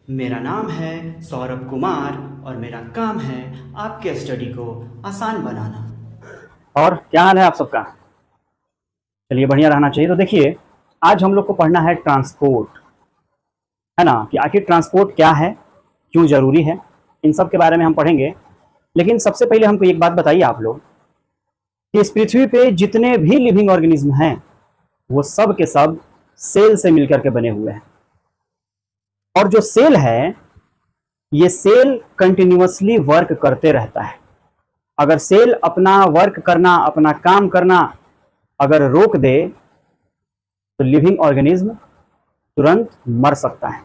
मेरा नाम है सौरभ कुमार और मेरा काम है आपके स्टडी को आसान बनाना। और क्या हाल है आप सबका? चलिए, बढ़िया रहना चाहिए। तो देखिए, आज हम लोग को पढ़ना है ट्रांसपोर्ट, है ना, कि आखिर ट्रांसपोर्ट क्या है, क्यों ज़रूरी है, इन सब के बारे में हम पढ़ेंगे। लेकिन सबसे पहले हमको एक बात बताइए आप लोग कि इस पृथ्वी पे जितने भी लिविंग ऑर्गेनिज्म हैं वो सब के सब सेल से मिलकर के बने हुए हैं। और जो सेल है, ये सेल कंटिन्यूअसली वर्क करते रहता है। अगर सेल अपना वर्क करना, अपना काम करना अगर रोक दे तो लिविंग ऑर्गेनिज्म तुरंत मर सकता है।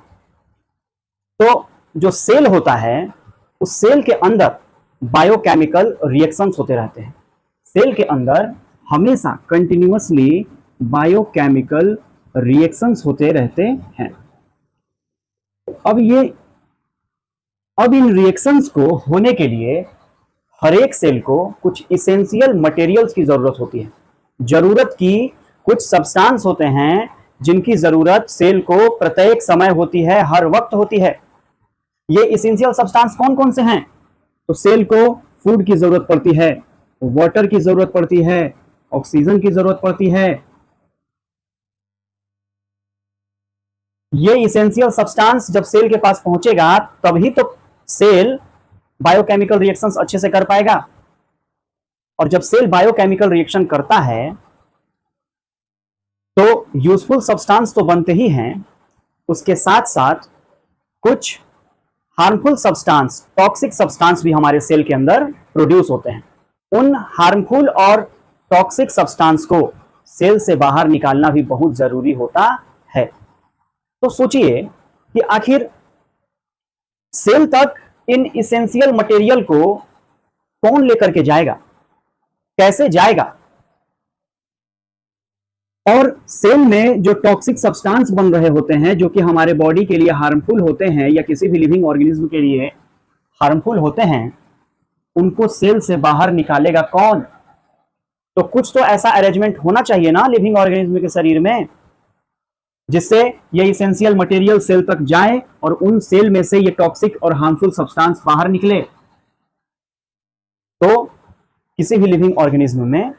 तो जो सेल होता है, उस सेल के अंदर बायोकेमिकल रिएक्शंस होते रहते हैं। सेल के अंदर हमेशा कंटिन्यूअसली बायोकेमिकल रिएक्शंस होते रहते हैं। अब इन रिएक्शंस को होने के लिए हर एक सेल को कुछ इसेंशियल मटेरियल्स की जरूरत होती है। जरूरत की कुछ सब्सटेंस होते हैं जिनकी जरूरत सेल को प्रत्येक समय होती है, हर वक्त होती है। ये इसेंशियल सब्सटेंस कौन कौन से हैं? तो सेल को फूड की जरूरत पड़ती है, वाटर की जरूरत पड़ती है, ऑक्सीजन की जरूरत पड़ती है। ये इसेंशियल सब्सटेंस जब सेल के पास पहुंचेगा तभी तो सेल बायोकेमिकल रिएक्शंस अच्छे से कर पाएगा। और जब सेल बायोकेमिकल रिएक्शन करता है तो यूजफुल सब्सटेंस तो बनते ही हैं, उसके साथ साथ कुछ हार्मफुल सब्सटेंस, टॉक्सिक सब्सटेंस भी हमारे सेल के अंदर प्रोड्यूस होते हैं। उन हार्मफुल और टॉक्सिक सब्सटेंस को सेल से बाहर निकालना भी बहुत जरूरी होता है। तो सोचिए कि आखिर सेल तक इन इसेंशियल मटेरियल को कौन लेकर के जाएगा, कैसे जाएगा? और सेल में जो टॉक्सिक सब्सटेंस बन रहे होते हैं, जो कि हमारे बॉडी के लिए हार्मफुल होते हैं या किसी भी लिविंग ऑर्गेनिज्म के लिए हार्मफुल होते हैं, उनको सेल से बाहर निकालेगा कौन? तो कुछ तो ऐसा अरेंजमेंट होना चाहिए ना लिविंग ऑर्गेनिज्म के शरीर में, जिससे ये इसेंशियल मटेरियल सेल तक जाए और उन सेल में से ये टॉक्सिक और हार्मफुल सब्सटेंस बाहर निकले। तो किसी भी लिविंग ऑर्गेनिज्म में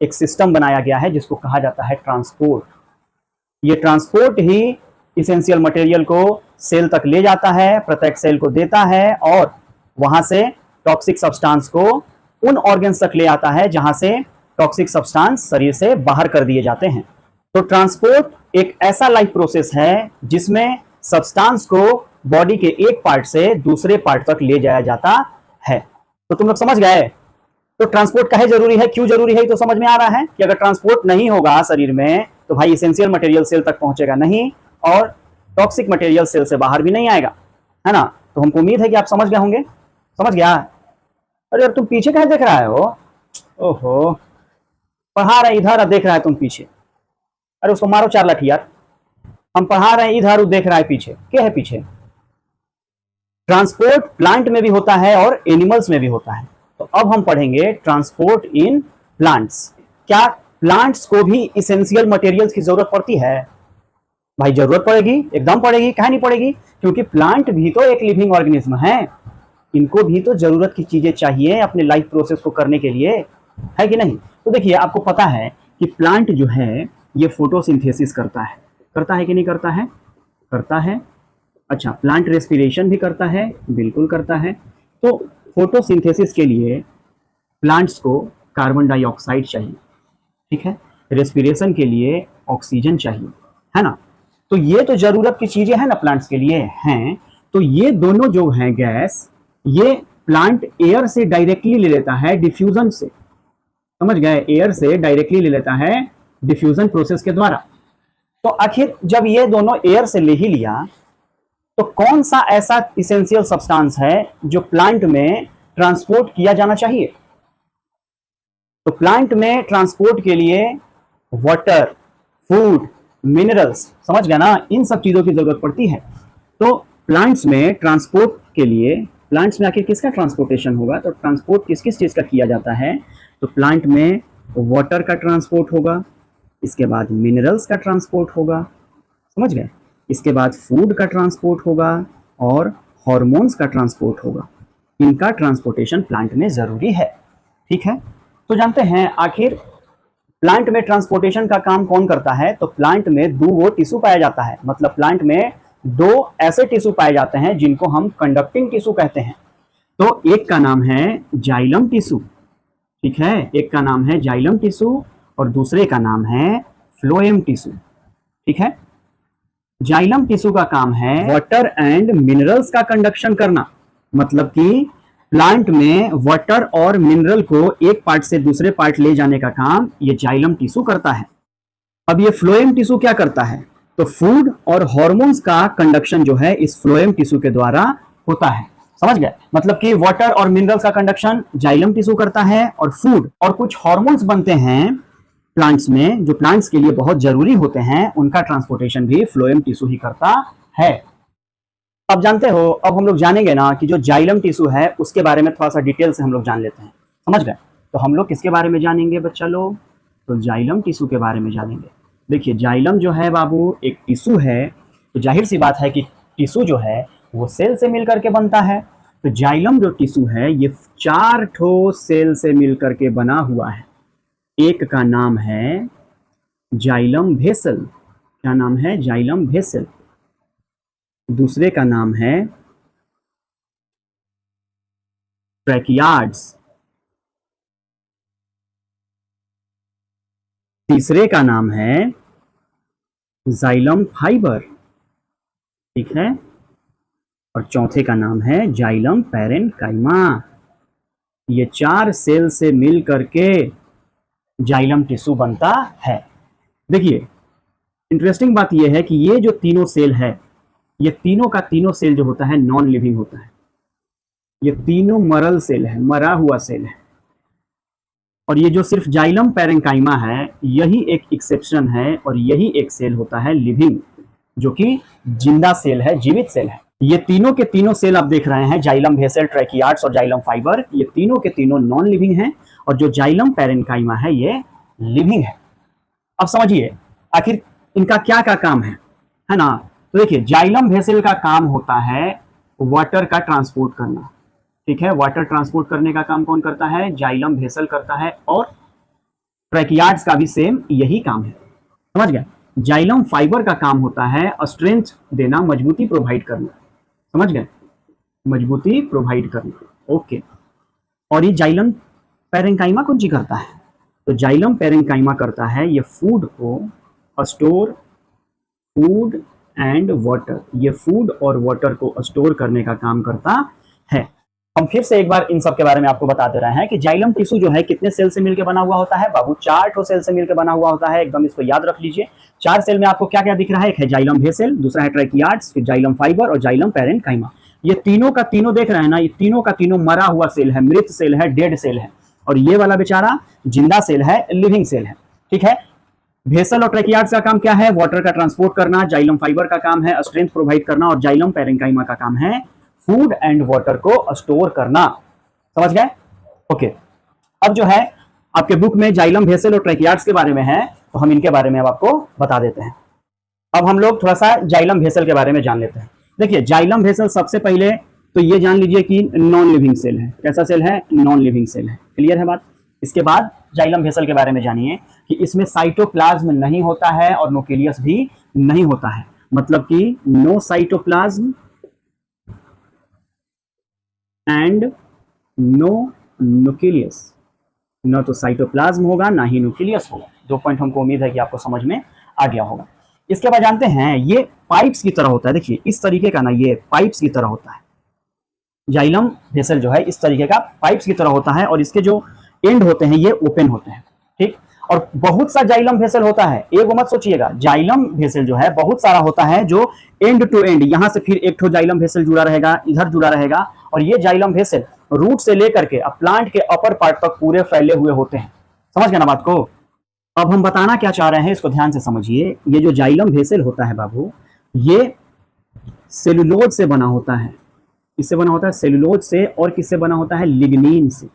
एक सिस्टम बनाया गया है जिसको कहा जाता है ट्रांसपोर्ट। ये ट्रांसपोर्ट ही इसेंशियल मटेरियल को सेल तक ले जाता है, प्रत्येक सेल को देता है और वहां से टॉक्सिक सब्सटेंस को उन ऑर्गन्स तक ले आता है जहां से टॉक्सिक सब्सटेंस शरीर से बाहर कर दिए जाते हैं। तो ट्रांसपोर्ट एक ऐसा लाइफ प्रोसेस है जिसमें सब्सटेंस को बॉडी के एक पार्ट से दूसरे पार्ट तक ले जाया जाता है। तो तुम लोग समझ गए? तो ट्रांसपोर्ट काहे जरूरी है, क्यों जरूरी है, तो समझ में आ रहा है कि अगर ट्रांसपोर्ट नहीं होगा शरीर में तो भाई इसेंशियल मटेरियल सेल तक पहुंचेगा नहीं और टॉक्सिक मटेरियल सेल से बाहर भी नहीं आएगा, है ना। तो हमको उम्मीद है कि आप समझ गए होंगे। समझ गया? अरे यार, तुम पीछे कहाँ देख रहा है हो? ओहो, पढ़ा रहे इधर, अब देख रहा है तुम पीछे। अरे उसको मारो 4 लाठी यार। हम पढ़ा रहे हैं इधर, वो देख रहा है पीछे। क्या है पीछे? ट्रांसपोर्ट प्लांट में भी होता है और एनिमल्स में भी होता है। तो अब हम पढ़ेंगे ट्रांसपोर्ट इन प्लांट्स। क्या प्लांट्स को भी इसेंशियल मटेरियल्स की जरूरत पड़ती है? भाई जरूरत पड़ेगी, एकदम पड़ेगी। काहे नहीं पड़ेगी? क्योंकि प्लांट भी तो एक लिविंग ऑर्गेनिज्म है, इनको भी तो जरूरत की चीजें चाहिए अपने लाइफ प्रोसेस को करने के लिए, है कि नहीं? तो देखिए, आपको पता है कि प्लांट जो है ये फोटोसिंथेसिस करता है कि नहीं करता है? करता है। अच्छा, प्लांट रेस्पिरेशन भी करता है? बिल्कुल करता है। तो फोटोसिंथेसिस के लिए प्लांट्स को कार्बन डाइऑक्साइड चाहिए, ठीक है। रेस्पिरेशन के लिए ऑक्सीजन चाहिए, है ना। तो ये तो जरूरत की चीजें हैं ना प्लांट्स के लिए हैं। तो ये दोनों जो हैं गैस, ये प्लांट एयर से डायरेक्टली ले लेता है, डिफ्यूजन से। समझ गए? एयर से डायरेक्टली ले लेता है डिफ्यूजन प्रोसेस के द्वारा। तो आखिर जब ये दोनों एयर से ले ही लिया तो कौन सा ऐसा इसेंशियल सब्सटेंस है जो प्लांट में ट्रांसपोर्ट किया जाना चाहिए? तो प्लांट में ट्रांसपोर्ट के लिए वाटर, फूड, मिनरल्स, समझ गया ना, इन सब चीजों की जरूरत पड़ती है। तो प्लांट्स में ट्रांसपोर्ट के लिए, प्लांट्स में आखिर किसका ट्रांसपोर्टेशन होगा? तो ट्रांसपोर्ट किस किस चीज का किया जाता है? तो प्लांट में वाटर का ट्रांसपोर्ट होगा, इसके बाद मिनरल्स का ट्रांसपोर्ट होगा, समझ गए, इसके बाद फूड का ट्रांसपोर्ट होगा और हॉर्मोन्स का ट्रांसपोर्ट होगा, इनका ट्रांसपोर्टेशन प्लांट में जरूरी है। ठीक है, तो जानते हैं आखिर प्लांट में ट्रांसपोर्टेशन का काम कौन करता है। तो प्लांट में दो टिश्यू पाया जाता है, मतलब प्लांट में दो ऐसे टिश्यू पाए जाते हैं जिनको हम कंडक्टिंग टिश्यू कहते हैं। तो एक का नाम है जाइलम टिश्यू, ठीक है, एक का नाम है जाइलम टिश्यू और दूसरे का नाम है फ्लोएम टिश्यू। ठीक है, जाइलम टिश्यू का काम है वाटर एंड मिनरल्स का कंडक्शन करना, मतलब कि प्लांट में वाटर और मिनरल को एक पार्ट से दूसरे पार्ट ले जाने का काम ये जाइलम टिश्यू करता है। अब ये फ्लोएम टिश्यू क्या करता है, तो फूड और हार्मोन्स का कंडक्शन जो है इस फ्लोएम टिश्यू के द्वारा होता है। समझ गए, मतलब कि वाटर और मिनरल्स का कंडक्शन जाइलम टिश्यू करता है और फूड और कुछ हार्मोन्स बनते हैं प्लांट्स में जो प्लांट्स के लिए बहुत जरूरी होते हैं, उनका ट्रांसपोर्टेशन भी फ्लोएम टिश्यू ही करता है। अब जानते हो, अब हम लोग जानेंगे ना कि जो जाइलम टिश्यू है उसके बारे में थोड़ा सा डिटेल से हम लोग जान लेते हैं। समझ गए, तो हम लोग किसके बारे में जानेंगे बच्चा लोग, तो जाइलम टिश्यू के बारे में जानेंगे। देखिए जाइलम जो है बाबू एक टिश्यू है, तो जाहिर सी बात है कि टिश्यू जो है वो सेल से मिलकर के बनता है। तो जाइलम जो टिश्यू है ये 4 ठो सेल से मिलकर के बना हुआ है। एक का नाम है जाइलम वेसल, क्या नाम है, जाइलम वेसल। दूसरे का नाम है ट्रैकियार्ड्स, तीसरे का नाम है जाइलम फाइबर, ठीक है, और चौथे का नाम है जाइलम पैरेन्काइमा। ये 4 सेल से मिल करके जाइलम टिश्यू बनता है। देखिए इंटरेस्टिंग बात यह है कि ये जो तीनों सेल है, ये तीनों का तीनों सेल जो होता है नॉन लिविंग होता है। ये तीनों मरल सेल है, मरा हुआ सेल है। और ये जो सिर्फ जाइलम पैरेन्काइमा है यही एक एक्सेप्शन है और यही एक सेल होता है लिविंग, जो कि जिंदा सेल है, जीवित सेल है। ये तीनों के तीनों सेल आप देख रहे हैं, जाइलम वेसल, ट्रैकियार्ड्स और जाइलम फाइबर, ये तीनों के तीनों नॉन लिविंग हैं और जो जाइलम पैरेन्काइमा है ये लिविंग है। अब समझिए आखिर इनका क्या क्या काम है ना। तो देखिए जाइलम वेसल का काम होता है वाटर का ट्रांसपोर्ट करना, ठीक है, वाटर ट्रांसपोर्ट करने का काम कौन करता है, जाइलम वेसल करता है। और ट्रैकियार्ड्स का भी सेम यही काम है। समझ गए। जाइलम फाइबर का काम होता है स्ट्रेंथ देना, मजबूती प्रोवाइड करना। समझ गए, मजबूती प्रोवाइड करना, ओके। और ये जाइलम पैरेन्काइमा कौन सी करता है, तो जाइलम पैरेन्काइमा करता है ये फूड को स्टोर, फूड एंड वाटर, ये फूड और वाटर को स्टोर करने का काम करता है। हम फिर से एक बार इन सब के बारे में आपको बता दे रहे हैं कि जाइलम टिश्यू जो है कितने सेल से मिलकर बना हुआ होता है बाबू, 4 ठो सेल से मिलकर बना हुआ होता है। एकदम इसको याद रख लीजिए। 4 सेल में आपको क्या क्या दिख रहा है, एक है जाइलम वेसल, दूसरा है ट्रैकियार्ड्स, फिर जाइलम फाइबर और जाइलम पैरेन्काइमा। ये तीनों का तीनों देख रहे हैं ना, ये तीनों का तीनों मरा हुआ सेल है, मृत सेल है, डेड सेल है। और ये वाला बेचारा जिंदा सेल है, लिविंग सेल है। ठीक है, वेसल और ट्रैकियार्ड्स का काम क्या है, वाटर का ट्रांसपोर्ट करना। जाइलम फाइबर का काम है स्ट्रेंथ प्रोवाइड करना और जाइलम पैरेन्काइमा का काम है फूड एंड वाटर को स्टोर करना। समझ गए, ओके। अब जो है आपके बुक में जाइलम वेसल और ट्रैकियार्ड्स के बारे में है, तो हम इनके बारे में अब आपको बता देते हैं। अब हम लोग थोड़ा सा जाइलम वेसल के बारे में जान लेते हैं। देखिए जाइलम वेसल सबसे पहले तो ये जान लीजिए कि नॉन लिविंग सेल है। कैसा सेल है, नॉन लिविंग सेल है। क्लियर है बात। इसके बाद जाइलम वेसल के बारे में जानिए कि इसमें साइटोप्लाज्म नहीं होता है और न्यूक्लियस भी नहीं होता है, मतलब कि no cytoplasm and no nucleus. न तो साइटोप्लाज्म होगा ना ही न्यूक्लियस होगा। 2 पॉइंट हमको उम्मीद है कि आपको समझ में आ गया होगा। इसके बाद जानते हैं ये पाइप्स की तरह होता है। देखिए इस तरीके का ना, ये पाइप्स की तरह होता है। जाइलम वेसल जो है इस तरीके का पाइप्स की तरह होता है और इसके जो एंड होते हैं ये ओपन होते हैं। ठीक, और बहुत सा जाइलम वेसल होता है, एगो मत सोचिएगा। जाइलम वेसल जो है बहुत सारा होता है जो एंड टू एंड, यहां से फिर एक ठो जाइलम वेसल जुड़ा रहेगा, इधर जुड़ा रहेगा। और ये जाइलम वेसल रूट से लेकर के अब प्लांट के अपर पार्ट तक पूरे फैले हुए होते हैं। समझ गए ना बात को। अब हम बताना क्या चाह रहे हैं इसको ध्यान से समझिए। ये जो जाइलम वेसल होता है बाबू, ये सेलुलोज से बना होता है। किससे बना होता है, सेलुलोज से। और किससे बना होता है, लिग्निन से।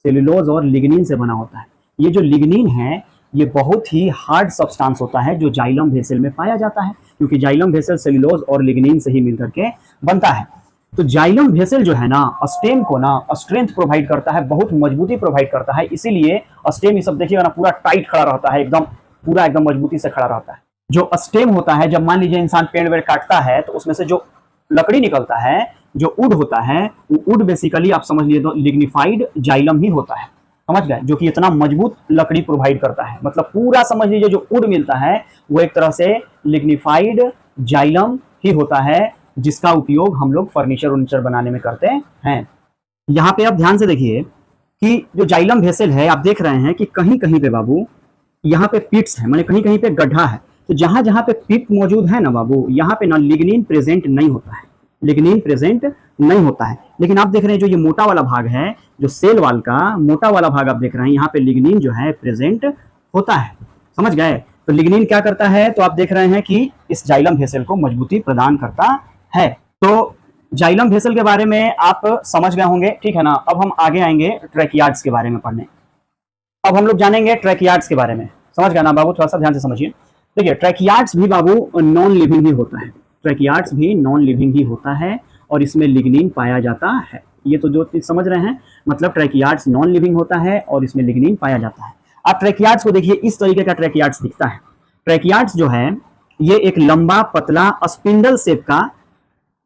सेलुलोज और लिग्निन से बना होता है। ये जो लिग्निन है ये बहुत ही हार्ड सब्सटेंस होता है जो जाइलम वेसल में पाया जाता है, क्योंकि जाइलम वेसल सेल्यूलोज और लिग्निन से ही मिलकर के बनता है। तो जाइलम वेसल जो है ना, स्टेम को ना स्ट्रेंथ प्रोवाइड करता है, बहुत मजबूती प्रोवाइड करता है, इसीलिए स्टेम ये सब देखिएगा ना पूरा टाइट खड़ा रहता है, एकदम पूरा एकदम मजबूती से खड़ा रहता है। जो स्टेम होता है, जब मान लीजिए इंसान पेड़ वेड़ काटता है तो उसमें से जो लकड़ी निकलता है, जो वुड होता है, वो वुड बेसिकली आप समझ लीजिए तो लिग्निफाइड जाइलम ही होता है, समझ गए, जो कि इतना मजबूत लकड़ी प्रोवाइड करता है। मतलब पूरा समझ लीजिए जो वुड मिलता है वो एक तरह से लिग्निफाइड जाइलम ही होता है, जिसका उपयोग हम लोग फर्नीचर वर्नीचर बनाने में करते हैं। यहाँ पे आप ध्यान से देखिए कि जो जाइलम वेसल है, आप देख रहे हैं कि कहीं कहीं पे बाबू यहाँ पे पिट्स है, माने कहीं कहीं पे गड्ढा है। तो जहां जहां पे पिट मौजूद है ना बाबू, यहाँ पे ना लिग्निन प्रेजेंट नहीं होता है, लिग्निन प्रेजेंट नहीं होता है। लेकिन आप देख रहे हैं जो ये मोटा वाला भाग है, जो सेल वाल का मोटा वाला भाग आप देख रहे हैं, यहाँ पे लिग्निन जो है प्रेजेंट होता है, समझ गए। तो लिग्निन क्या करता है, तो आप देख रहे हैं कि इस जाइलम वेसल को मजबूती प्रदान करता है। तो जाइलम वेसल के बारे में आप समझ गए होंगे, ठीक है ना। अब हम आगे आएंगे ट्रैकियार्ड्स के बारे में पढ़ने। अब हम लोग जानेंगे ट्रैकियार्ड्स के बारे में, समझ गए ना बाबू, थोड़ा सा ध्यान से समझिए। देखिए ट्रैकियार्ड्स भी बाबू नॉन लिविंग ही होता है, ट्रैकियार्ड्स भी नॉन लिविंग ही होता है और इसमें लिग्निन पाया जाता है। ये तो जो चीज समझ रहे हैं, मतलब ट्रैकियार्ड्स नॉन लिविंग होता है और इसमें लिग्निन पाया जाता है। आप ट्रैकियार्ड्स को देखिए, इस तरीके का ट्रैकियार्ड्स दिखता है। ट्रैकियार्ड्स जो है ये एक लंबा पतला स्पिंडल शेप का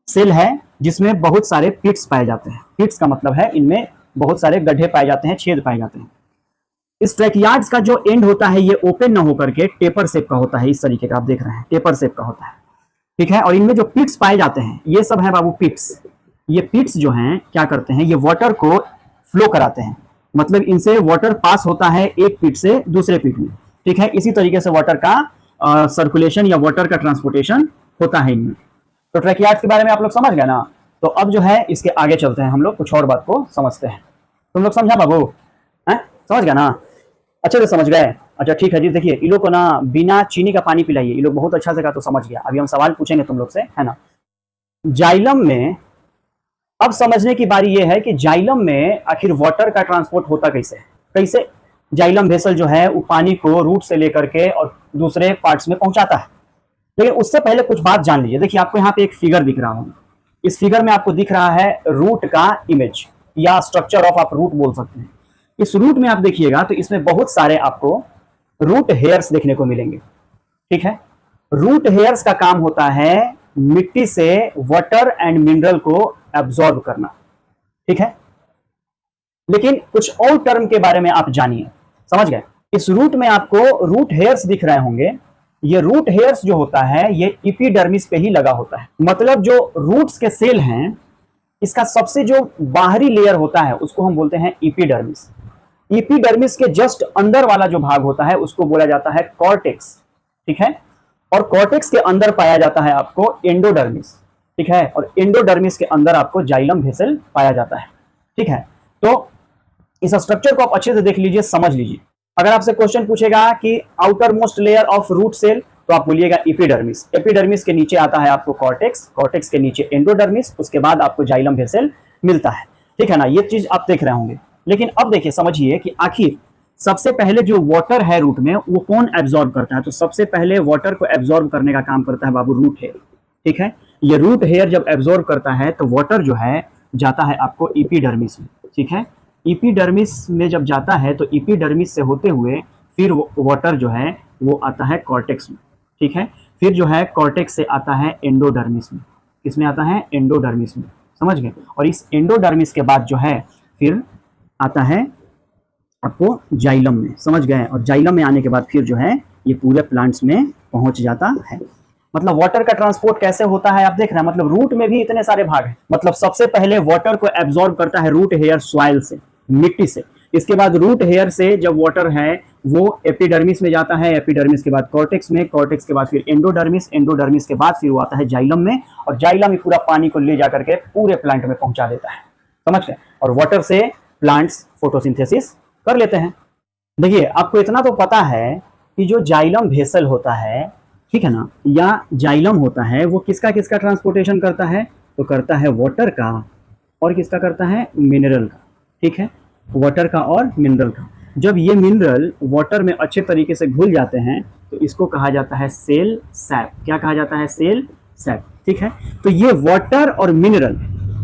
सेल है जिसमें बहुत सारे पिट्स पाए जाते हैं। पिट्स का मतलब है इनमें बहुत सारे गड्ढे पाए जाते हैं, छेद पाए जाते हैं। इस ट्रैकियार्ड्स का जो एंड होता है ये ओपन ना होकर के टेपर शेप का होता है, इस तरीके का आप देख रहे हैं, टेपर शेप का होता है, ठीक है। और इनमें जो पिट्स पाए जाते हैं ये सब है बाबू पिट्स। ये पिट्स जो हैं क्या करते हैं, ये वाटर को फ्लो कराते हैं, मतलब इनसे वाटर पास होता है एक पिट से दूसरे पिट में, ठीक है। इसी तरीके से वाटर का सर्कुलेशन या वाटर का ट्रांसपोर्टेशन होता है इनमें। तो ट्रैकियार्ड्स के बारे में आप लोग समझ गए ना। तो अब जो है इसके आगे चलते हैं, हम लोग कुछ और बात को समझते हैं। तुम लोग समझा बाबू, हैं, समझ गया ना, अच्छे से समझ गए। अच्छा ठीक है जी। देखिए इन लोग को ना बिना चीनी का पानी पिलाइए, ये लोग बहुत अच्छा से कहा तो समझ गया। अभी हम सवाल पूछेंगे तुम लोग से, है ना। जाइलम में अब समझने की बारी ये है कि जाइलम में आखिर वाटर का ट्रांसपोर्ट होता कैसे है, कैसे जाइलम वेसल जो है वो पानी को रूट से लेकर के और दूसरे पार्ट्स में पहुंचाता है। लेकिन उससे पहले कुछ बात जान लीजिए। देखिए आपको यहाँ पे एक फिगर दिख रहा होगा, इस फिगर में आपको दिख रहा है रूट का इमेज या स्ट्रक्चर ऑफ आप रूट बोल सकते हैं। इस रूट में आप देखिएगा तो इसमें बहुत सारे आपको रूट हेयर्स देखने को मिलेंगे, ठीक है। रूट हेयर्स का काम होता है मिट्टी से वाटर एंड मिनरल को एब्जॉर्ब करना, ठीक है। लेकिन कुछ और टर्म के बारे में आप जानिए, समझ गए। इस रूट में आपको रूट हेयर्स दिख रहे होंगे। ये रूट हेयर्स जो होता है ये एपिडर्मिस पे ही लगा होता है, मतलब जो रूट्स के सेल हैं इसका सबसे जो बाहरी लेयर होता है उसको हम बोलते हैं एपिडर्मिस। एपिडर्मिस के जस्ट अंदर वाला जो भाग होता है उसको बोला जाता है कॉर्टेक्स, ठीक है। और कॉर्टेक्स के अंदर पाया जाता है आपको एंडोडर्मिस, ठीक है। और एंडोडर्मिस के अंदर आपको जाइलम वेसल पाया जाता है, ठीक है। तो इस स्ट्रक्चर को आप अच्छे से देख लीजिए, समझ लीजिए। अगर आपसे क्वेश्चन पूछेगा कि outermost layer of root cell, तो आप बोलिएगा एपिडर्मिस। एपिडर्मिस के नीचे आता है आपको कॉर्टेक्स, कॉर्टेक्स के नीचे एंडोडर्मिस, उसके बाद आपको जाइलम वेसल मिलता है, ठीक है ना। ये चीज आप देख रहे होंगे। लेकिन अब देखिए समझिए कि आखिर सबसे पहले जो वाटर है रूट में वो कौन एब्जॉर्ब करता है। तो सबसे पहले वाटर को एब्जॉर्ब करने का काम करता है बाबू रूट हेयर, ठीक है। ये रूट हेयर जब एब्जॉर्ब करता है तो वाटर जो है जाता है आपको एपिडर्मिस में, ठीक है। एपिडर्मिस में जब जाता है तो एपिडर्मिस से होते हुए फिर वाटर जो है वो आता है कॉर्टेक्स में, ठीक है। फिर जो है कॉर्टेक्स से आता है एंडोडर्मिस में, किसमें आता है एंडोडर्मिस में, समझ गए। और इस एंडोडर्मिस के बाद जो है फिर आता है आपको जाइलम में, समझ गए। और जाइलम में आने के बाद फिर जो है ये पूरे प्लांट्स में पहुंच जाता है। मतलब वाटर का ट्रांसपोर्ट कैसे होता है आप देख रहे हैं। मतलब रूट में भी इतने सारे भाग हैं। मतलब सबसे पहले वाटर को एब्जॉर्ब करता है रूट हेयर सॉइल से, मिट्टी से। इसके बाद रूट हेयर से जब वाटर है वो एपिडर्मिस में जाता है, एपिडर्मिस के बाद कॉर्टेक्स में, कॉर्टेक्स के बाद फिर एंडोडर्मिस, एंडोडर्मिस के बाद फिर वो आता है जाइलम में। और जाइलम ही पूरा पानी को ले जाकर के पूरे प्लांट में पहुंचा देता है, समझ गए। और वाटर से प्लांट्स फोटोसिंथेसिस कर लेते हैं। देखिए आपको इतना तो पता है कि जो जाइलम वेसल होता है, ठीक है ना, या जाइलम होता है वो किसका किसका ट्रांसपोर्टेशन करता है। तो करता है वाटर का और किसका करता है मिनरल का, ठीक है, वाटर का और मिनरल का। जब ये मिनरल वाटर में अच्छे तरीके से घुल जाते हैं तो इसको कहा जाता है सेल सैप। क्या कहा जाता है? Cell sap. ठीक है, तो ये वाटर और मिनरल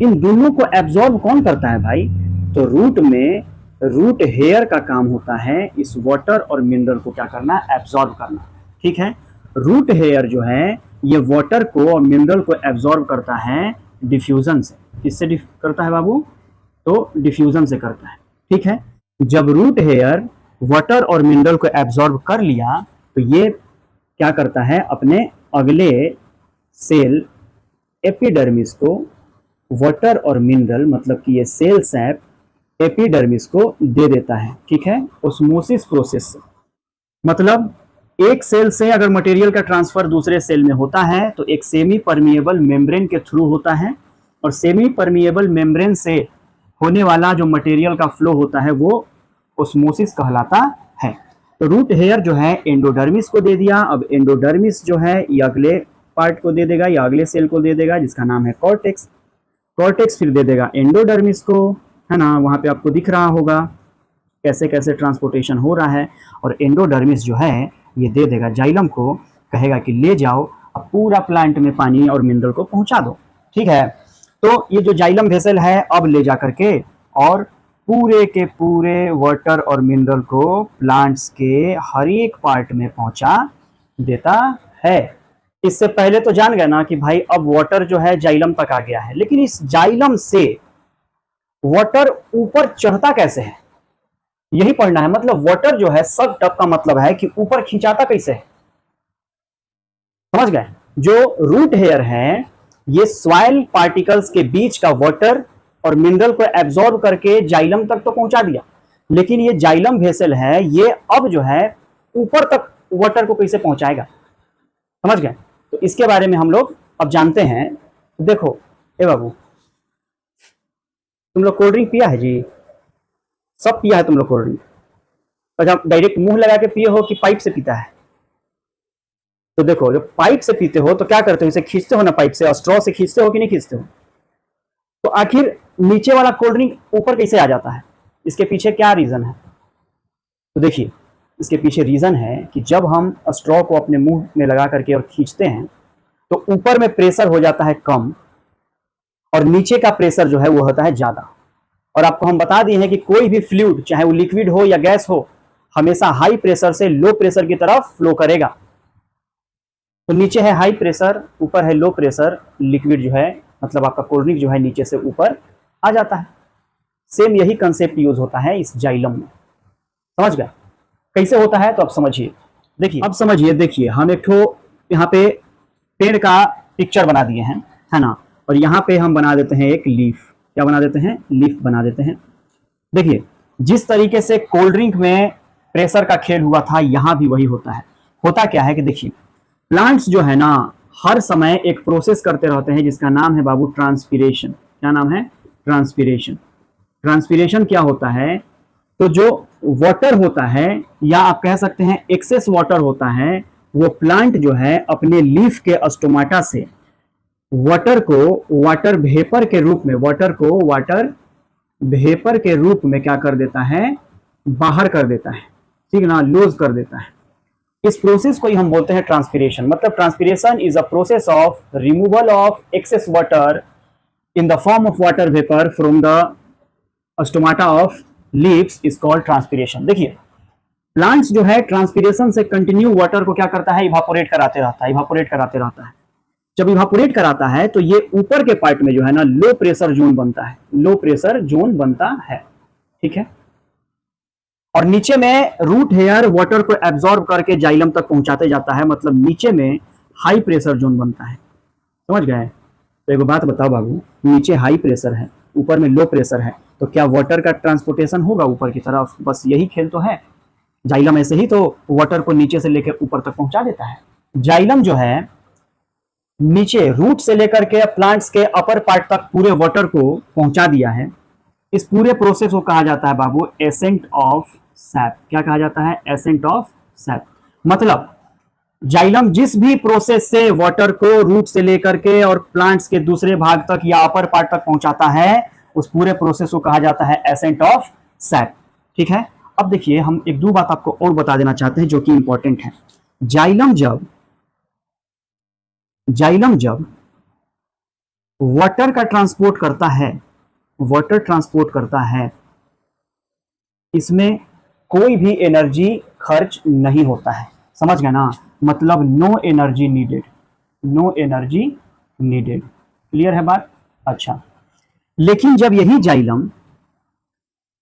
इन दोनों को एब्जॉर्ब कौन करता है भाई? तो रूट में रूट हेयर का काम होता है इस वाटर और मिनरल को क्या करना? एब्जॉर्ब करना। ठीक है, रूट हेयर जो है ये वाटर को और मिनरल को एब्जॉर्ब करता है डिफ्यूजन से। किससे करता है बाबू? तो डिफ्यूजन से करता है। ठीक है, जब रूट हेयर वाटर और मिनरल को एब्जॉर्ब कर लिया तो ये क्या करता है? अपने अगले सेल एपिडर्मिस को वाटर और मिनरल मतलब कि ये सेल सैप एपिडर्मिस को दे देता है। ठीक है, ओस्मोसिस प्रोसेस से। मतलब एक सेल से अगर मटेरियल का ट्रांसफर दूसरे सेल में होता है तो एक सेमी परमिएबल मेम्ब्रेन के थ्रू होता है, और सेमी परमिएबल मेम्ब्रेन से होने वाला जो मटेरियल का फ्लो होता है वो ओस्मोसिस कहलाता है। तो रूट हेयर जो है एंडोडर्मिस को दे दिया, अब एंडोडर्मिस जो है ये अगले पार्ट को दे देगा या अगले सेल को दे देगा जिसका नाम है कॉर्टेक्स। कॉर्टेक्स फिर दे देगा एंडोडर्मिस को, है ना, वहां पे आपको दिख रहा होगा कैसे कैसे ट्रांसपोर्टेशन हो रहा है। और एंडोडर्मिस जो है ये दे देगा जाइलम को, कहेगा कि ले जाओ अब पूरा प्लांट में पानी और मिनरल को पहुंचा दो। ठीक है, तो ये जो जाइलम वेसल है अब ले जा करके और पूरे के पूरे वाटर और मिनरल को प्लांट्स के हर एक पार्ट में पहुंचा देता है। इससे पहले तो जान गए ना कि भाई अब वाटर जो है जाइलम तक आ गया है, लेकिन इस जाइलम से वाटर ऊपर चढ़ता कैसे है यही पढ़ना है। मतलब वाटर जो है सब टप का मतलब है कि ऊपर खिंचाता कैसे है, समझ गए? जो रूट हेयर है ये सॉइल पार्टिकल्स के बीच का वाटर और मिनरल को एब्जॉर्ब करके जाइलम तक तो पहुंचा दिया, लेकिन ये जाइलम वेसल है ये अब जो है ऊपर तक वाटर को कैसे पहुंचाएगा, समझ गए? तो इसके बारे में हम लोग अब जानते हैं। देखो ए बाबू, तुम लोग कोल्ड ड्रिंक पिया है जी? सब पिया है तुम लोग कोल्ड ड्रिंक? तो जब डायरेक्ट मुंह लगा के पिए हो कि पाइप से पीता है? तो देखो जब पाइप से पीते हो तो क्या करते हो? इसे खींचते हो ना पाइप से, और स्ट्रॉ से खींचते हो कि नहीं खींचते हो? तो आखिर नीचे वाला कोल्ड ड्रिंक ऊपर कैसे आ जाता है? इसके पीछे क्या रीजन है? तो देखिए इसके पीछे रीजन है कि जब हम स्ट्रॉ को अपने मुंह में लगा करके और खींचते हैं तो ऊपर में प्रेशर हो जाता है कम और नीचे का प्रेशर जो है वो होता है ज्यादा। और आपको हम बता दिए हैं कि कोई भी फ्लूइड चाहे वो लिक्विड हो या गैस हो हमेशा हाई प्रेशर से लो प्रेशर की तरफ फ्लो करेगा। तो नीचे है हाई प्रेशर, ऊपर है लो प्रेशर, लिक्विड जो है मतलब आपका कोल्ड ड्रिंक जो है नीचे से ऊपर आ जाता है। सेम यही कंसेप्ट यूज होता है इस जाइलम में, समझ गए? कैसे होता है तो आप समझिए। देखिए अब समझिए, देखिए हम एक ठो यहाँ पे पेड़ का पिक्चर बना दिए हैं, है ना, और यहाँ पे हम बना देते हैं एक लीफ। क्या बना देते हैं? लीफ बना देते हैं। देखिए जिस तरीके से कोल्ड ड्रिंक में प्रेशर का खेल हुआ था यहाँ भी वही होता है। होता क्या है कि देखिए प्लांट्स जो है ना हर समय एक प्रोसेस करते रहते हैं जिसका नाम है बाबू ट्रांसपीरेशन। क्या नाम है? ट्रांसपीरेशन। ट्रांसपीरेशन क्या होता है? तो जो वाटर होता है या आप कह सकते हैं एक्सेस वाटर होता है वो प्लांट जो है अपने लीफ के स्टोमाटा से वाटर को वाटर वेपर के रूप में, वाटर को वाटर वेपर के रूप में क्या कर देता है? बाहर कर देता है, ठीक ना, लूज कर देता है। इस प्रोसेस को ही हम बोलते हैं ट्रांसपीरेशन। मतलब transpiration is a process of removal of excess water in the form of water vapor from the stomata of leaves is called transpiration। देखिए प्लांट्स जो है ट्रांसपीरेशन से कंटिन्यू वाटर को क्या करता है? इवापोरेट कराते रहता है, इवापोरेट कराते रहता है। जब इवापोरेट कराता है तो ये ऊपर के पार्ट में जो है ना लो प्रेशर जोन बनता है, लो प्रेशर जोन बनता है, ठीक है। और नीचे में रूट हेयर वाटर को एब्जॉर्ब करके जाइलम तक पहुंचाते जाता है, मतलब नीचे में हाई प्रेशर जोन बनता है, समझ गए? तो एक बात बताओ बाबू, नीचे हाई प्रेशर है ऊपर में लो प्रेशर है तो क्या वाटर का ट्रांसपोर्टेशन होगा ऊपर की तरफ? बस यही खेल तो है। जाइलम ऐसे ही तो वाटर को नीचे से लेकर ऊपर तक पहुंचा देता है। जाइलम जो है नीचे रूट से लेकर के प्लांट्स के अपर पार्ट तक पूरे वाटर को पहुंचा दिया है। इस पूरे प्रोसेस को कहा जाता है बाबू एसेंट ऑफ सैप। क्या कहा जाता है? Ascent of SAP. मतलब जाइलम जिस भी प्रोसेस से वाटर को रूट से लेकर के और प्लांट्स के दूसरे भाग तक या अपर पार्ट तक पहुंचाता है उस पूरे प्रोसेस को कहा जाता है एसेंट ऑफ सैप, ठीक है। अब देखिए हम एक दो बात आपको और बता देना चाहते हैं जो कि इंपॉर्टेंट है। जाइलम जब वाटर का ट्रांसपोर्ट करता है, वाटर ट्रांसपोर्ट करता है, इसमें कोई भी एनर्जी खर्च नहीं होता है। समझ गए ना, मतलब no energy needed, no energy needed. Clear है बात? अच्छा, लेकिन जब यही जाइलम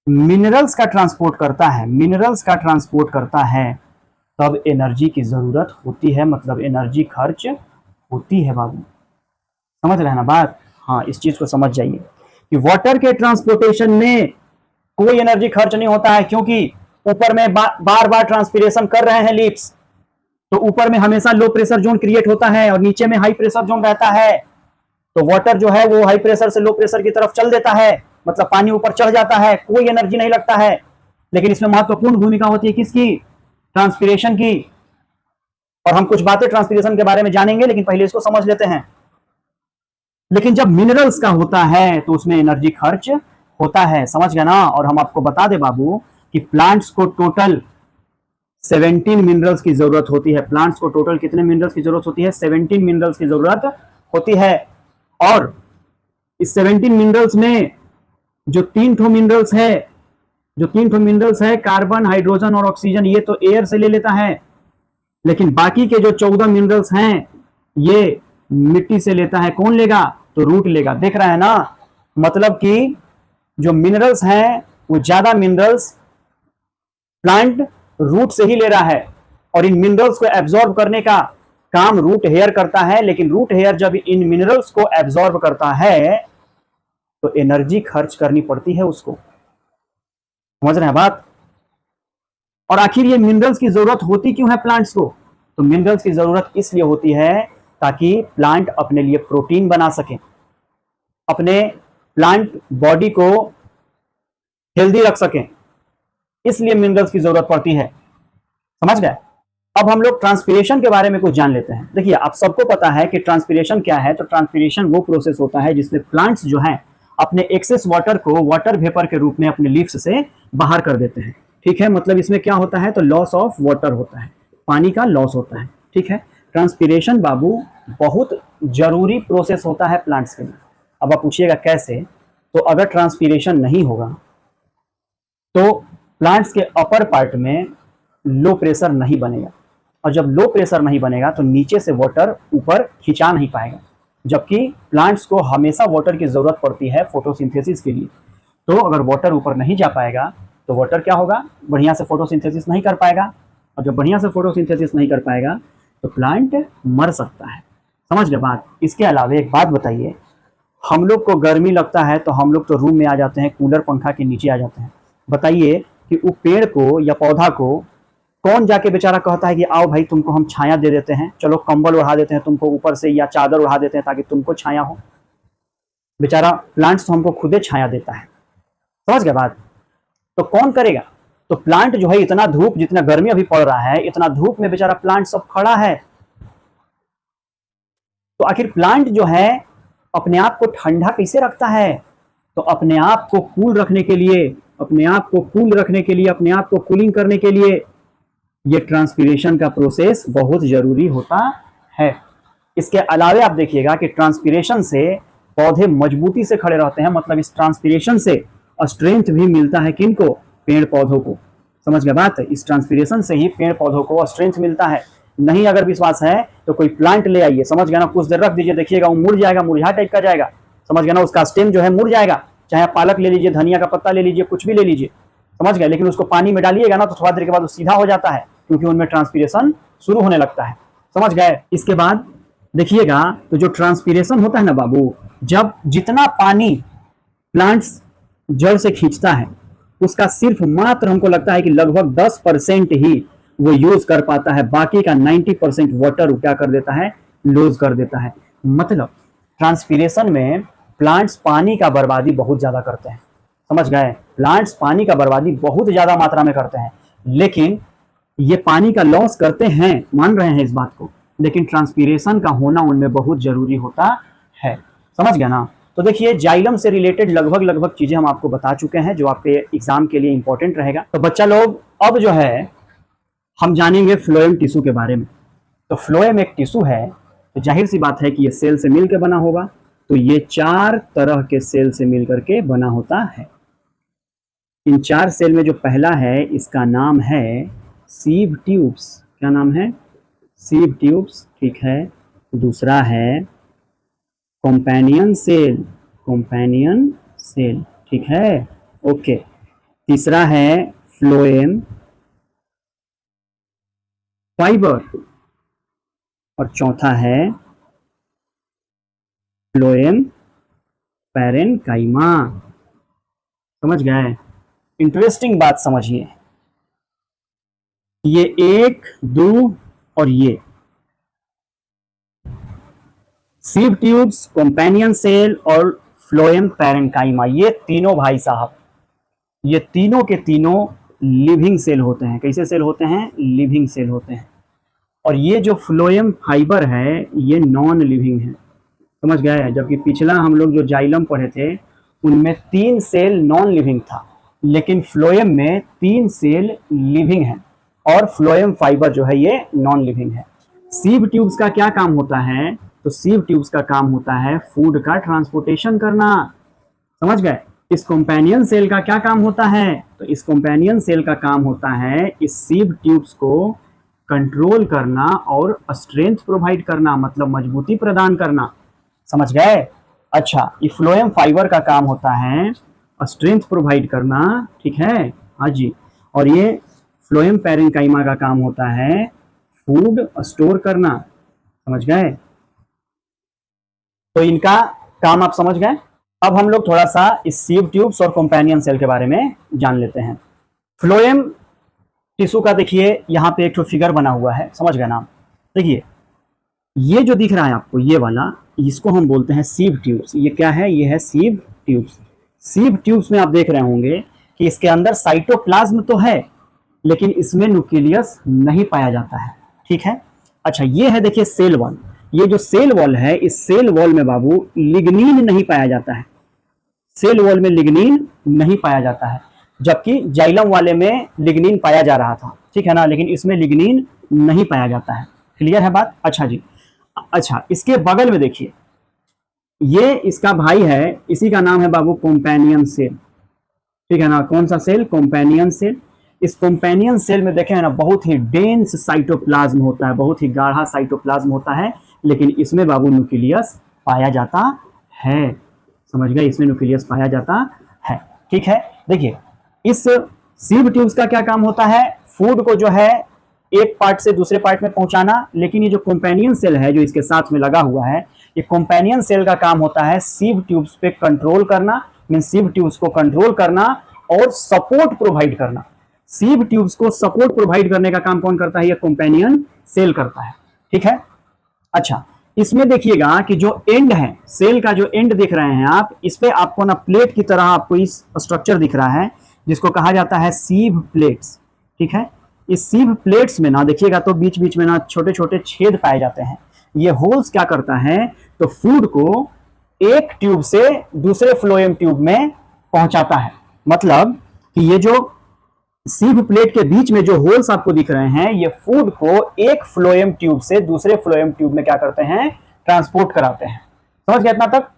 मिनरल्स का ट्रांसपोर्ट करता है, मिनरल्स का ट्रांसपोर्ट करता है, तब एनर्जी की जरूरत होती है, मतलब एनर्जी खर्च होती है बाबू। समझ रहे हैं ना बात? हाँ, इस चीज को समझ जाइए कि वाटर के ट्रांसपोर्टेशन में कोई एनर्जी खर्च नहीं होता है, क्योंकि ऊपर में बार बार ट्रांसपिरेशन कर रहे हैं लिप्स, तो ऊपर में हमेशा लो प्रेशर जोन क्रिएट होता है और नीचे में हाई प्रेशर जोन रहता है। तो वाटर जो है वो हाई प्रेशर से लो प्रेशर की तरफ चल देता है, मतलब पानी ऊपर चढ़ जाता है, कोई एनर्जी नहीं लगता है। लेकिन इसमें महत्वपूर्ण भूमिका होती है किसकी? ट्रांसपिरेशन की। और हम कुछ बातें ट्रांसपिरेशन के बारे में जानेंगे, लेकिन पहले इसको समझ लेते हैं। लेकिन जब मिनरल्स का होता है तो उसमें एनर्जी खर्च होता है। समझ गए ना? और हम आपको बता दें बाबू कि प्लांट्स को टोटल 17 मिनरल्स की जरूरत होती है। प्लांट्स को टोटल कितने मिनरल्स की जरूरत होती है? 17 मिनरल्स की जरूरत होती है। और इस 17 मिनरल्स में जो तीन ठो मिनरल्स है, कार्बन, हाइड्रोजन और ऑक्सीजन, ये तो एयर से ले लेता है। लेकिन बाकी के जो 14 मिनरल्स हैं ये मिट्टी से लेता है। कौन लेगा? तो रूट लेगा। देख रहा है ना, मतलब कि जो मिनरल्स हैं वो ज्यादा मिनरल्स प्लांट रूट से ही ले रहा है, और इन मिनरल्स को एब्जॉर्ब करने का काम रूट हेयर करता है। लेकिन रूट हेयर जब इन मिनरल्स को एब्जॉर्ब करता है तो एनर्जी खर्च करनी पड़ती है उसको। समझ रहे हैं बात? और आखिर ये मिनरल्स की जरूरत होती क्यों है प्लांट्स को? तो मिनरल्स की जरूरत इसलिए होती है ताकि प्लांट अपने लिए प्रोटीन बना सके, अपने प्लांट बॉडी को हेल्दी रख सके, इसलिए मिनरल्स की जरूरत पड़ती है। समझ गए? अब हम लोग ट्रांसपिरेशन के बारे में कुछ जान लेते हैं। देखिए, आप सबको पता है कि ट्रांसपिरेशन क्या है। तो ट्रांसपिरेशन वो प्रोसेस होता है जिसमें प्लांट्स जो हैं अपने एक्सेस वाटर को वाटर वेपर के रूप में अपने लीव्स से बाहर कर देते हैं। ठीक है, मतलब इसमें क्या होता है? तो लॉस ऑफ वाटर होता है, पानी का लॉस होता है। ठीक है, ट्रांसपिरेशन बाबू बहुत जरूरी प्रोसेस होता है प्लांट्स के लिए। अब आप पूछिएगा कैसे? तो अगर ट्रांसपिरेशन नहीं होगा तो प्लांट्स के अपर पार्ट में लो प्रेशर नहीं बनेगा, और जब लो प्रेशर नहीं बनेगा तो नीचे से वाटर ऊपर खिंचा नहीं पाएगा। जबकि प्लांट्स को हमेशा वाटर की जरूरत पड़ती है फोटोसिंथेसिस के लिए। तो अगर वाटर ऊपर नहीं जा पाएगा तो वाटर क्या होगा? बढ़िया से फोटोसिंथेसिस नहीं कर पाएगा, और जब बढ़िया से फोटोसिंथेसिस नहीं कर पाएगा तो प्लांट मर सकता है। समझ गए बात? इसके अलावा एक बात बताइए, हम लोग को गर्मी लगता है तो हम लोग तो रूम में आ जाते हैं, कूलर पंखा के नीचे आ जाते हैं। बताइए कि वो पेड़ को या पौधा को कौन जाके बेचारा कहता है कि आओ भाई तुमको हम छाया दे देते हैं, चलो कंबल उड़ा देते हैं तुमको ऊपर से, या चादर उड़ा देते हैं ताकि तुमको छाया हो। बेचारा प्लांट्स तो हमको खुदे छाया देता है। समझ गए बात? तो कौन करेगा? तो प्लांट जो है, इतना धूप, जितना गर्मी अभी पड़ रहा है, इतना धूप में बेचारा प्लांट सब खड़ा है। तो आखिर प्लांट जो है अपने आप को ठंडा कैसे रखता है? तो अपने आप को कूल रखने के लिए, अपने आप को कूलिंग करने के लिए ये ट्रांसपिरेशन का प्रोसेस बहुत जरूरी होता है। इसके अलावे आप देखिएगा कि ट्रांसपिरेशन से पौधे मजबूती से खड़े रहते हैं, मतलब इस ट्रांसपिरेशन से स्ट्रेंथ भी मिलता है किनको? पेड़ पौधों को। समझ गए बात? इस ट्रांसपिरेशन से ही पेड़ पौधों को स्ट्रेंथ मिलता है। नहीं अगर विश्वास है तो कोई प्लांट ले आइए, समझ गए ना, कुछ देर रख दीजिए, देखिएगा वो मुड़ जाएगा, मुरझा टाइप का जाएगा। समझ गए ना, उसका स्टेम जो है मुड़ जाएगा। चाहे आप पालक ले लीजिए, धनिया का पत्ता ले लीजिए, कुछ भी ले लीजिए, समझ गए, लेकिन उसको पानी में डालिएगा ना तो थोड़ा देर के बाद वो सीधा हो जाता है, क्योंकि उनमें ट्रांसपिरेशन शुरू होने लगता है। समझ गए? इसके बाद देखिएगा, तो जो ट्रांसपिरेशन होता है ना बाबू, जब जितना पानी प्लांट्स जड़ से खींचता है उसका सिर्फ मात्र हमको लगता है कि लगभग 10% ही वो यूज कर पाता है, बाकी का 90% वाटर क्या कर देता है? लूज कर देता है। मतलब ट्रांसपिरेशन में प्लांट्स पानी का बर्बादी बहुत ज्यादा करते हैं। समझ गए? प्लांट्स पानी का बर्बादी बहुत ज्यादा मात्रा में करते हैं, लेकिन ये पानी का लॉस करते हैं, मान रहे हैं इस बात को, लेकिन ट्रांसपिरेशन का होना उनमें बहुत जरूरी होता है। समझ गया ना? तो देखिए जाइलम से रिलेटेड लगभग चीजें हम आपको बता चुके हैं जो आपके एग्जाम के लिए इंपॉर्टेंट रहेगा। तो बच्चा लोग अब जो है हम जानेंगे फ्लोएम टिश्यू के बारे में। तो फ्लोएम एक टिश्यू है, तो जाहिर सी बात है कि ये सेल से मिलकर बना होगा। तो ये 4 तरह के सेल से मिलकर के बना होता है। इन 4 सेल में जो पहला है इसका नाम है सीव ट्यूब्स। क्या नाम है? सीव ट्यूब्स, ठीक है। दूसरा है कॉम्पेनियन सेल, कॉम्पेनियन सेल, ठीक है, ओके। तीसरा है फ्लोएम फाइबर और चौथा है फ्लोएम पैरेनकाइमा। समझ गए? इंटरेस्टिंग बात समझिए, ये 1, 2 और ये सीव ट्यूब्स, कॉम्पेनियन सेल और फ्लोएम पैरेनकाइमा, ये तीनों भाई साहब, ये तीनों के तीनों लिविंग सेल होते हैं। कैसे सेल होते हैं? लिविंग सेल होते हैं। और ये जो फ्लोएम फाइबर है ये नॉन लिविंग है। समझ गए? जबकि पिछला हम लोग जो जाइलम पढ़े थे उनमें 3 सेल नॉन लिविंग था, लेकिन फ्लोएम में 3 सेल लिविंग है और फ्लोएम फाइबर जो है ये नॉन लिविंग है। सीव ट्यूब्स का क्या काम होता है? तो सीव ट्यूब्स का काम होता है फूड का ट्रांसपोर्टेशन करना। समझ गए? इस कॉम्पेनियन सेल का क्या काम होता है? तो इस कॉम्पेनियन सेल का काम होता है इस सीव ट्यूब्स को कंट्रोल करना और स्ट्रेंथ प्रोवाइड करना, मतलब मजबूती प्रदान करना। समझ गए? अच्छा, ये फ्लोएम फाइबर का काम होता है स्ट्रेंथ प्रोवाइड करना, ठीक है, हाँ जी। और ये फ्लोएम पैरेनकाइमा का काम होता है फूड स्टोर करना। समझ गए? तो इनका काम आप समझ गए। अब हम लोग थोड़ा सा इस सीव ट्यूब्स और कॉम्पेनियन सेल के बारे में जान लेते हैं। फ्लोएम टिश्यू का देखिए यहाँ पे एक तो फिगर बना हुआ है, समझ गए ना? देखिए ये जो दिख रहा है आपको, ये वाला, इसको हम बोलते हैं सीव ट्यूब्स। ये क्या है? ये है सीव ट्यूब्स। सीव ट्यूब्स में आप देख रहे होंगे कि इसके अंदर साइटोप्लाज्म तो है लेकिन इसमें न्यूक्लियस नहीं पाया जाता है, ठीक है। अच्छा, ये है देखिए सेल वॉल। ये जो सेल वॉल है, इस सेल वॉल में बाबू लिग्निन नहीं पाया जाता है। सेल वॉल में लिग्निन नहीं पाया जाता है, जबकि जाइलम वाले में लिग्निन पाया जा रहा था, ठीक है ना, लेकिन इसमें लिग्निन नहीं पाया जाता है। क्लियर है बात? अच्छा जी। अच्छा, इसके बगल में देखिए, ये इसका भाई है, इसी का नाम है बाबू कॉम्पेनियन सेल, ठीक है ना। कौन सा सेल? Companion cell. इस कॉम्पेनियन सेल में देखें ना, बहुत ही डेंस साइटोप्लाज्म होता है, बहुत ही गाढ़ा साइटोप्लाज्म होता है, लेकिन इसमें बाबू न्यूक्लियस पाया जाता है। समझ गए? इसमें न्यूक्लियस पाया जाता है, ठीक है। देखिए इस सीव ट्यूब्स का क्या काम होता है? फूड को जो है एक पार्ट से दूसरे पार्ट में पहुंचाना। लेकिन ये जो कॉम्पेनियन सेल है जो इसके साथ में लगा हुआ है, ये कॉम्पेनियन सेल का काम होता है सीव ट्यूब्स पे कंट्रोल करना, मीन सीव ट्यूब्स को कंट्रोल करना और सपोर्ट प्रोवाइड करना। सीव ट्यूब्स को सपोर्ट प्रोवाइड करने का काम कौन करता है? ये कॉम्पेनियन सेल करता है, ठीक है। अच्छा, इसमें देखिएगा कि जो एंड है, सेल का जो एंड दिख रहे हैं आप, इस पे आपको ना प्लेट की तरह आपको इस स्ट्रक्चर दिख रहा है जिसको कहा जाता है सीव प्लेट्स, ठीक है। इस सीव प्लेट्स में ना देखिएगा तो बीच बीच में ना छोटे छोटे छेद पाए जाते हैं। ये होल्स क्या करता है? तो फूड को एक ट्यूब से दूसरे फ्लोएम ट्यूब में पहुंचाता है। मतलब कि ये जो सीव प्लेट के बीच में जो होल्स आपको दिख रहे हैं, ये फूड को एक फ्लोएम ट्यूब से दूसरे फ्लोएम ट्यूब में क्या करते हैं? ट्रांसपोर्ट कराते हैं। समझ गए इतना तक?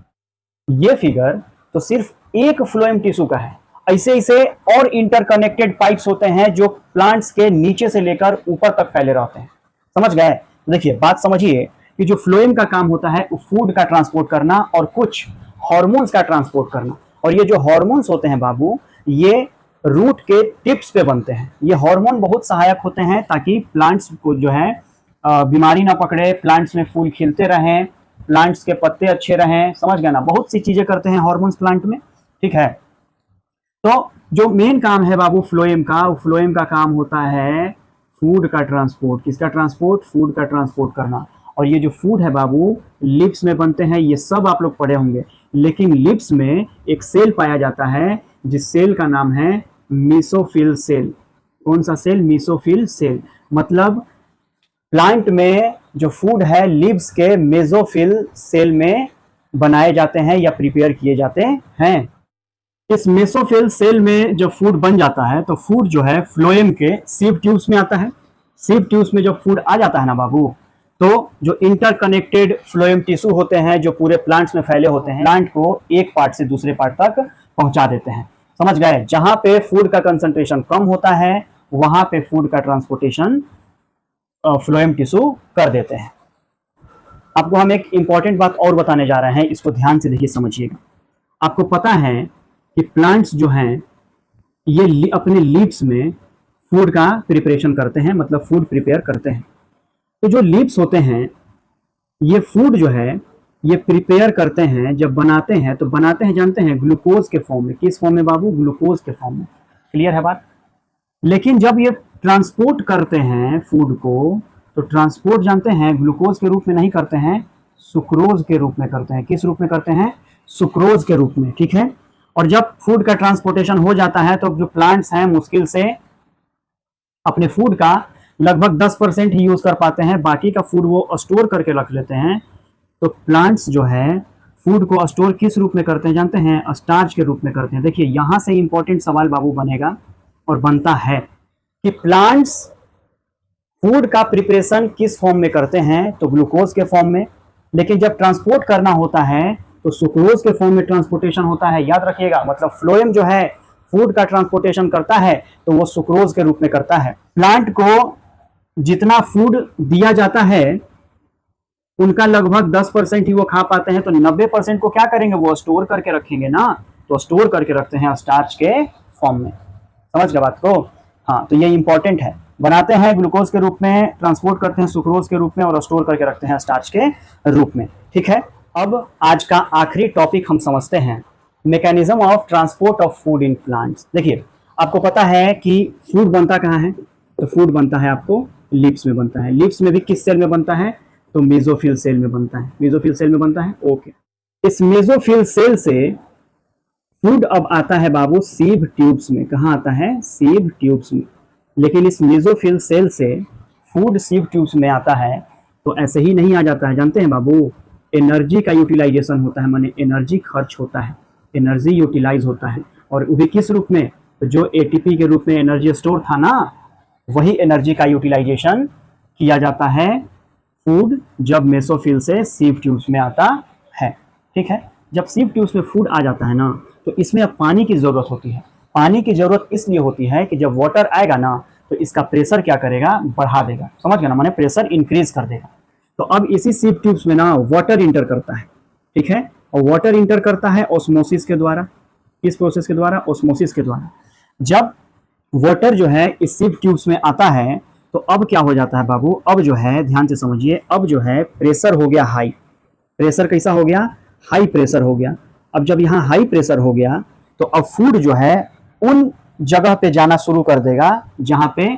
ये फिगर तो सिर्फ एक फ्लोएम टिश्यू का है। ऐसे ऐसे और इंटरकनेक्टेड पाइप्स होते हैं जो प्लांट्स के नीचे से लेकर ऊपर तक फैले रहते हैं। समझ गए? देखिए बात समझिए कि जो फ्लोएम का काम होता है वो फूड का ट्रांसपोर्ट करना और कुछ हार्मोन्स का ट्रांसपोर्ट करना। और ये जो हार्मोन्स होते हैं बाबू, ये रूट के टिप्स पे बनते हैं। ये हार्मोन बहुत सहायक होते हैं ताकि प्लांट्स को जो है बीमारी ना पकड़े, प्लांट्स में फूल खिलते रहें, प्लांट्स के पत्ते अच्छे रहें। समझ गए ना? बहुत सी चीजें करते हैं हार्मोन्स प्लांट में, ठीक है। तो जो मेन काम है बाबू फ्लोएम का, फ्लोएम का काम होता है फूड का ट्रांसपोर्ट। किसका ट्रांसपोर्ट? फूड का ट्रांसपोर्ट करना। और ये जो फूड है बाबू लिप्स में बनते हैं, ये सब आप लोग पढ़े होंगे। लेकिन लिप्स में एक सेल पाया जाता है जिस सेल का नाम है मीसोफिल सेल। कौन सा सेल? Mesophyll cell. मतलब प्लांट में जो फूड है लिव्स के मेसोफिल सेल में बनाए जाते हैं या प्रिपेयर किए जाते हैं। इस मेसोफिल सेल में जब फूड बन जाता है तो फूड जो है फ्लोएम के सीव ट्यूब्स में आता है। सीव ट्यूब्स में जब फूड आ जाता है ना बाबू, तो जो इंटरकनेक्टेड फ्लोएम टिश्यू होते हैं जो पूरे प्लांट्स में फैले होते हैं, प्लांट को एक पार्ट से दूसरे पार्ट तक पहुंचा देते हैं। समझ गए? जहां पे फूड का कंसंट्रेशन कम होता है वहां पे फूड का ट्रांसपोर्टेशन फ्लोएम टिश्यू कर देते हैं। आपको हम एक इंपॉर्टेंट बात और बताने जा रहे हैं, इसको ध्यान से देखिए, समझिएगा। आपको पता है कि प्लांट्स जो हैं ये अपने लीव्स में फूड का प्रिपरेशन करते हैं, मतलब फूड प्रिपेयर करते हैं। तो जो लीव्स होते हैं ये फूड जो है ये प्रिपेयर करते हैं, जब बनाते हैं तो बनाते हैं जानते हैं ग्लूकोज के फॉर्म में। किस फॉर्म में बाबू? ग्लूकोज के फॉर्म में। क्लियर है बात? लेकिन जब ये ट्रांसपोर्ट करते हैं फूड को तो ट्रांसपोर्ट जानते हैं ग्लूकोज के रूप में नहीं करते हैं, सुक्रोज के रूप में करते हैं। किस रूप में करते हैं? सुक्रोज के रूप में। ठीक है। और जब फूड का ट्रांसपोर्टेशन हो जाता है तो जो प्लांट्स हैं मुश्किल से अपने फूड का लगभग 10% ही यूज कर पाते हैं, बाकी का फूड वो स्टोर करके रख लेते हैं। तो प्लांट्स जो है फूड को स्टोर किस रूप में करते हैं जानते हैं? स्टार्च के रूप में करते हैं। देखिए यहां से इंपॉर्टेंट सवाल बाबू बनेगा और बनता है कि प्लांट्स फूड का प्रिपरेशन किस फॉर्म में करते हैं? तो ग्लूकोज के फॉर्म में। लेकिन जब ट्रांसपोर्ट करना होता है तो सुक्रोज के फॉर्म में ट्रांसपोर्टेशन होता है। याद रखिएगा, मतलब फ्लोएम जो है फूड का ट्रांसपोर्टेशन करता है तो वो सुक्रोज के रूप में करता है। प्लांट को जितना फूड दिया जाता है उनका लगभग 10% ही वो खा पाते हैं, तो 90% को क्या करेंगे? वो स्टोर करके रखेंगे ना। तो स्टोर करके रखते हैं स्टार्च के फॉर्म में। समझ गए बात को? हाँ, तो ये इंपॉर्टेंट है। बनाते हैं ग्लूकोज के रूप में, ट्रांसपोर्ट करते हैं सुक्रोज के रूप में और स्टोर करके रखते हैं स्टार्च के रूप में। ठीक है। अब आज का आखिरी टॉपिक हम समझते हैं, mechanism of transport of food in plants. देखिए आपको पता है कि फूड बनता कहाँ है? तो फूड बनता है आपको लीव्स में बनता है। लीव्स में भी किस सेल में बनता है? तो मेसोफिल सेल में बनता है। मेसोफिल सेल में बनता है। ओके। इस मेसोफिल सेल से फूड अब आता है बाबू सीव ट्यूब्स में। कहाँ आता है? सीव ट्यूब्स में। लेकिन इस मेसोफिल सेल से फूड सीव ट्यूब्स में आता है तो ऐसे ही नहीं आ जाता है, जानते हैं बाबू? एनर्जी का यूटिलाइजेशन होता है, माने एनर्जी खर्च होता है, एनर्जी यूटिलाइज होता है। और वो भी किस रूप में? तो जो एटीपी के रूप में एनर्जी स्टोर था ना, वही एनर्जी का यूटिलाइजेशन किया जाता है फूड जब मेसोफिल से सीव ट्यूब्स में आता है। ठीक है। जब सीव ट्यूब्स में फूड आ जाता है ना तो इसमें अब पानी की जरूरत होती है। पानी की जरूरत इसलिए होती है कि जब वाटर आएगा ना तो इसका प्रेशर क्या करेगा? बढ़ा देगा। समझ गए ना? माने प्रेशर इंक्रीज कर देगा। तो अब इसी सीव ट्यूब्स में ना वाटर इंटर करता है। ठीक है। और वाटर इंटर करता है ऑस्मोसिस के द्वारा। किस प्रोसेस के द्वारा? ऑस्मोसिस के द्वारा। जब वाटर जो है इस सीव ट्यूब्स में आता है तो अब क्या हो जाता है बाबू? अब जो है ध्यान से समझिए, अब जो है प्रेशर हो गया हाई। प्रेशर कैसा हो गया? हाई प्रेशर हो गया। अब जब यहाँ हाई प्रेशर हो गया तो अब फूड जो है उन जगह पे जाना शुरू कर देगा जहां पे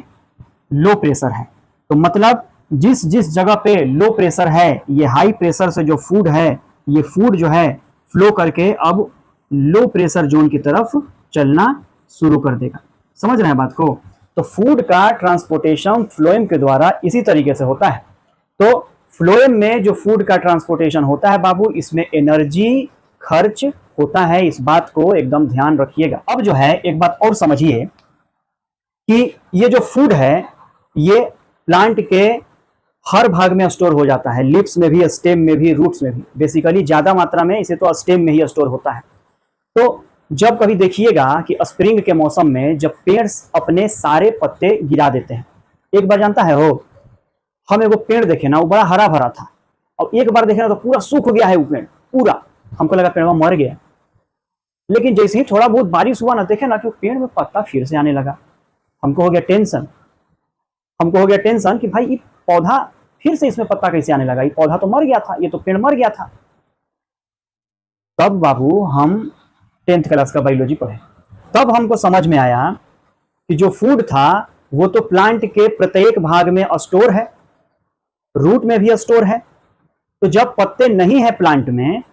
लो प्रेशर है। तो मतलब जिस जिस जगह पे लो प्रेशर है, ये हाई प्रेशर से जो फूड है, ये फूड जो है फ्लो करके अब लो प्रेशर जोन की तरफ चलना शुरू कर देगा। समझ रहे हैं बात को? तो फूड का ट्रांसपोर्टेशन फ्लोएम के द्वारा इसी तरीके से होता है। तो फ्लोएम में जो फूड का ट्रांसपोर्टेशन होता है बाबू, इसमें एनर्जी खर्च होता है। इस बात को एकदम ध्यान रखिएगा। अब जो है एक बात और समझिए कि ये जो फूड है ये प्लांट के हर भाग में स्टोर हो जाता है, लिप्स में भी, स्टेम में भी, रूट्स में भी। बेसिकली ज्यादा मात्रा में इसे तो स्टेम में ही स्टोर होता है। तो जब कभी देखिएगा कि स्प्रिंग के मौसम में जब पेड़ अपने सारे पत्ते गिरा देते हैं, एक बार जानता है हो, हम एगो पेड़ देखे ना, वो बड़ा हरा भरा था और एक बार देखे ना तो पूरा सूख गया है वो पेड़ पूरा। हमको लगा पेड़ मर गया, लेकिन जैसे ही थोड़ा बहुत बारिश हुआ ना, देखे ना कि पेड़ में पत्ता फिर से आने लगा। हमको हो गया टेंशन कि भाई ये पौधा फिर से इसमें पत्ता कैसे आने लगा? ये पौधा तो मर गया था, ये तो पेड़ मर गया था। तब बाबू हम 10th क्लास का बायोलॉजी पढ़े, तब हमको समझ में आया कि जो फूड था वो तो प्लांट के प्रत्येक भाग में स्टोर है, रूट में भी स्टोर है। तो जब पत्ते नहीं है प्लांट में,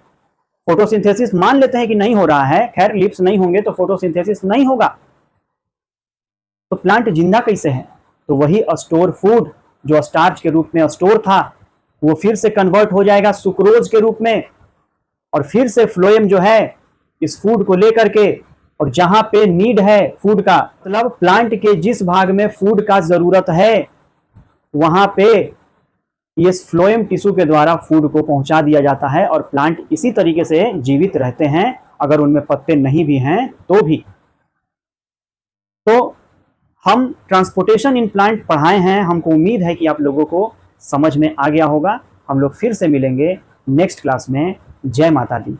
फोटोसिंथेसिस मान लेते हैं कि नहीं हो रहा है, खैर लिप्स नहीं होंगे तो फोटोसिंथेसिस नहीं होगा, तो प्लांट जिंदा कैसे है? तो वही स्टोर फूड जो स्टार्च के रूप में स्टोर था वो फिर से कन्वर्ट हो जाएगा सुक्रोज के रूप में और फिर से फ्लोएम जो है इस फूड को लेकर के, और जहां पे नीड है फूड का, मतलब प्लांट के जिस भाग में फूड का जरूरत है वहां पे इस फ्लोएम टिश्यू के द्वारा फूड को पहुंचा दिया जाता है, और प्लांट इसी तरीके से जीवित रहते हैं अगर उनमें पत्ते नहीं भी हैं तो भी। तो हम ट्रांसपोर्टेशन इन प्लांट पढ़ाए हैं, हमको उम्मीद है कि आप लोगों को समझ में आ गया होगा। हम लोग फिर से मिलेंगे नेक्स्ट क्लास में। जय माता दी।